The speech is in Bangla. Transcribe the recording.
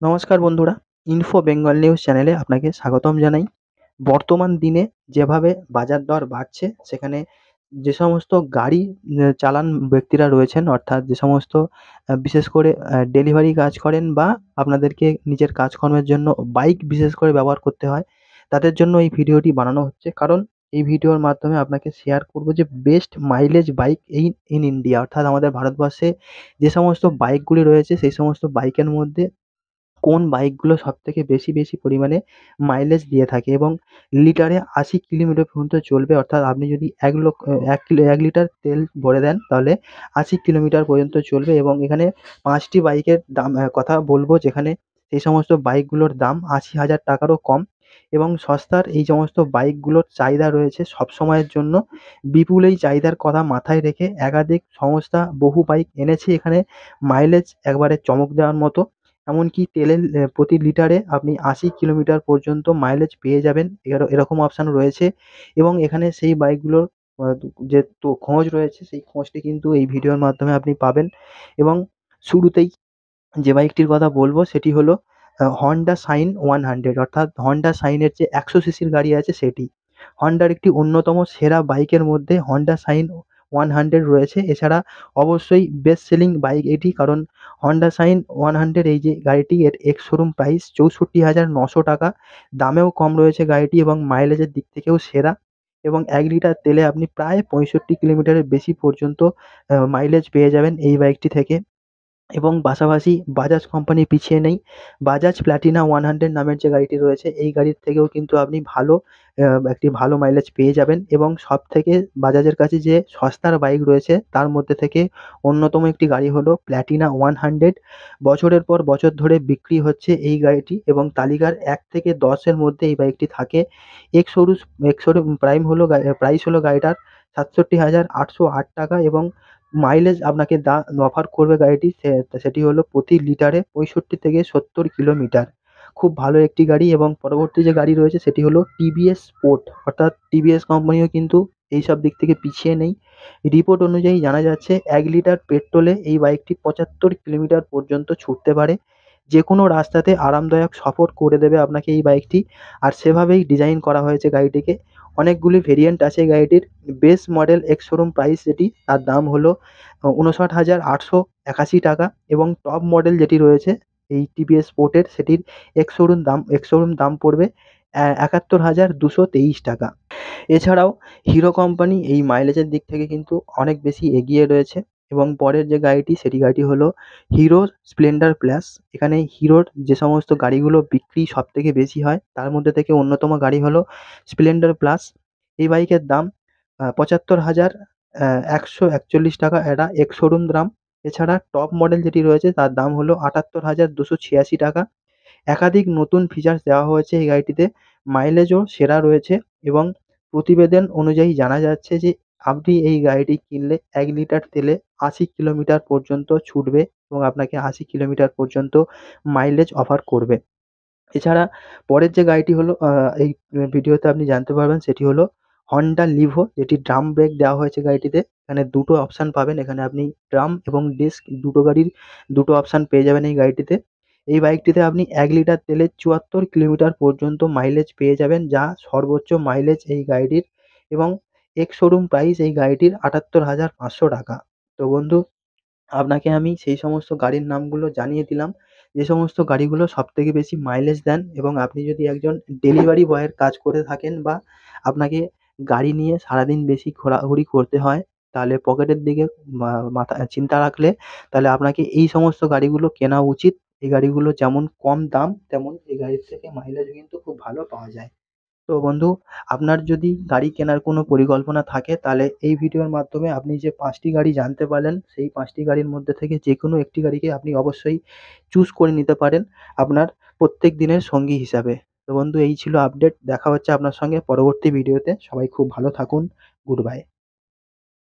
নমস্কার বন্ধুরা, ইনফো বেঙ্গল নিউজ চ্যানেলে আপনাকে স্বাগতম জানাই। বর্তমান দিনে যেভাবে বাজার দর বাড়ছে, সেখানে যে সমস্ত গাড়ি চালান ব্যক্তিরা রয়েছেন, অর্থাৎ যে সমস্ত বিশেষ করে ডেলিভারি কাজ করেন বা আপনাদেরকে নিজের কাজকর্মের জন্য বাইক বিশেষ করে ব্যবহার করতে হয়, তাদের জন্য এই ভিডিওটি বানানো হচ্ছে। কারণ এই ভিডিওর মাধ্যমে আপনাকে শেয়ার করব যে best mileage bike in India, অর্থাৎ আমাদের ভারতবর্ষে যে সমস্ত বাইকগুলি রয়েছে, সেই সমস্ত বাইকের মধ্যে কোন বাইকগুলো সবথেকে বেশি পরিমাণে মাইলেজ দিয়ে থাকে এবং লিটারে ৮০ কিলোমিটার পর্যন্ত চলবে। অর্থাৎ আপনি যদি ১ লিটার তেল ভরে দেন, তাহলে ৮০ কিলোমিটার পর্যন্ত চলবে। এবং এখানে ৫ টি বাইকের দাম কথা বলব, যেখানে সেই সমস্ত বাইকগুলোর দাম ৮০,০০০ টাকারও কম এবং সস্তার এই সমস্ত বাইকগুলোর চাহিদা রয়েছে সবসময়ের জন্য। বিপুল এই চাহিদার কথা মাথায় রেখে একাধিক সংস্থা বহু বাইক এনেছে এখানে মাইলেজ একবারে চমক দেওয়ার মতো। এমনকি তেলের প্রতি লিটারে আপনি ৮০ কিলোমিটার পর্যন্ত মাইলেজ পেয়ে যাবেন, এরকম অপশান রয়েছে। এবং এখানে সেই বাইকগুলোর যে খোঁজ রয়েছে, সেই খোঁজটি কিন্তু এই ভিডিওর মাধ্যমে আপনি পাবেন। এবং শুরুতেই যে বাইকটির কথা বলবো সেটি হলো Honda Shine 100, অর্থাৎ Honda Shine এর যে ১০০ সিসির গাড়ি আছে সেটি। Honda র একটি অন্যতম সেরা বাইকের মধ্যে Honda Shine 100 রয়েছে। এছাড়া অবশ্যই বেস্ট সেলিং বাইক এটি, কারণ Honda Shine 100 এই যে গাড়িটি, এর এক্স শোরুম প্রাইস ৬৪,৯০০ টাকা। দামেও কম রয়েছে গাড়িটি এবং মাইলেজের দিক থেকেও সেরা। এবং ১ লিটার তেলে আপনি প্রায় ৬৫ কিলোমিটারের বেশি পর্যন্ত মাইলেজ পেয়ে যাবেন এই বাইকটি থেকে। এবং পাশাপাশি বাজাজ কোম্পানি পিছিয়ে নেই। বাজাজ প্লাটিনা 100 নামের যে গাড়িটি রয়েছে, এই গাড়ির থেকেও কিন্তু আপনি ভালো একটি ভালো মাইলেজ পেয়ে যাবেন। এবং সবথেকে বাজাজের কাছে যে সস্তার বাইক রয়েছে, তার মধ্যে থেকে অন্যতম একটি গাড়ি হলো প্লাটিনা 100। বছরের পর বছর ধরে বিক্রি হচ্ছে এই গাড়িটি এবং তালিকার ১ থেকে ১০ এর মধ্যে এই বাইকটি থাকে। এক্স শোরুম প্রাইস হলো গাড়িটার ৬৭,৮০৮ টাকা এবং মাইলেজ আপনাকে অফার করবে গাড়িটি, সেটি হলো প্রতি লিটারে ৬৫ থেকে ৭০ কিলোমিটার। খুব ভালো একটি গাড়ি। এবং পরবর্তী যে গাড়ি রয়েছে সেটি হলো টিভিএস স্পোর্ট, অর্থাৎ টিভিএস কোম্পানিও কিন্তু এইসব দিক থেকে পিছিয়ে নেই। রিপোর্ট অনুযায়ী জানা যাচ্ছে ১ লিটার পেট্রোলে এই বাইকটি ৭৫ কিলোমিটার পর্যন্ত ছুটতে পারে। যেকোনো রাস্তাতে আরামদায়ক সফর করে দেবে আপনাকে এই বাইকটি। আর সেভাবেই ডিজাইন করা হয়েছে গাড়িটিকে। অনেকগুলি ভেরিয়েন্ট আছে এই গাড়িটির। Base model ex showroom price যেটি, তার দাম হলো ৫৯,৮৮১ টাকা এবং টপ মডেল যেটি রয়েছে এই টিভিএস স্পোর্টের, সেটির এক্স শোরুম দাম পড়বে ৭১,২২৩ টাকা। এছাড়াও হিরো কোম্পানি এই মাইলেজের দিক থেকে কিন্তু অনেক বেশি এগিয়ে রয়েছে। এবং পরের যে গাড়িটি, সেটি গাড়িটি হলো হিরো স্প্লেন্ডার প্লাস। এখানে হিরোর যে সমস্ত গাড়িগুলো বিক্রি সবথেকে বেশি হয়, তার মধ্যে থেকে অন্যতম গাড়ি হলো স্প্লেন্ডার প্লাস। এই বাইকের দাম ৭৫,১৪১ টাকা, এটা এক্স শোরুম দাম। এছাড়া টপ মডেল যেটি রয়েছে, তার দাম হলো ৭৮,২৮৬ টাকা। একাধিক নতুন ফিচার্স দেওয়া হয়েছে এই গাড়িটিতে। মাইলেজও সেরা রয়েছে এবং প্রতিবেদন অনুযায়ী জানা যাচ্ছে যে আপনি এই গাড়িটি কিনলে ১ লিটার তেলে ৮০ কিলোমিটার পর্যন্ত ছুটবে এবং আপনাকে ৮০ কিলোমিটার পর্যন্ত মাইলেজ অফার করবে। এছাড়া পরের যে গাড়িটি হলো এই ভিডিওতে আপনি জানতে পারবেন, সেটি হলো Honda Levo, যেটি ড্রাম ব্রেক দেওয়া হয়েছে গাড়িটিতে। এখানে দুটো অপশান পাবেন, এখানে আপনি ড্রাম এবং ডিস্ক দুটো গাড়ির দুটো অপশান পেয়ে যাবেন এই গাড়িটিতে। এই বাইকটিতে আপনি ১ লিটার তেলে ৭৪ কিলোমিটার পর্যন্ত মাইলেজ পেয়ে যাবেন, যা সর্বোচ্চ মাইলেজ এই গাড়িটির। এবং এক্স শোরুম প্রাইস এই গাড়িটির ৭৮,৫০০ টাকা। তো বন্ধু, আপনাকে আমি সেই সমস্ত গাড়ির নামগুলো জানিয়ে দিলাম, যে সমস্ত গাড়িগুলো সবথেকে বেশি মাইলেজ দেন। এবং আপনি যদি একজন ডেলিভারি বয়ের কাজ করে থাকেন বা আপনাকে গাড়ি নিয়ে সারাদিন বেশি ঘোরাঘুরি করতে হয়, তাহলে পকেটের দিকে মাথা চিন্তা রাখলে তাহলে আপনাকে এই সমস্ত গাড়িগুলো কেনা উচিত। এই গাড়িগুলো যেমন কম দাম, তেমন এই গাড়ির থেকে মাইলেজও কিন্তু খুব ভালো পাওয়া যায়। তো বন্ধু, আপনার যদি গাড়ি কেনার কোনো পরিকল্পনা থাকে, তাহলে এই ভিডিওর মাধ্যমে আপনি যে ৫ টি গাড়ি জানতে পারলেন, সেই ৫ টি গাড়ির মধ্যে থেকে যেকোনো একটি গাড়িকে আপনি অবশ্যই চুজ করে নিতে পারেন আপনার প্রত্যেক দিনের সঙ্গী হিসাবে। তো বন্ধু, এই ছিল আপডেট। দেখা হচ্ছে আপনার সঙ্গে পরবর্তী ভিডিওতে। সবাই খুব ভালো থাকুন। Good bye.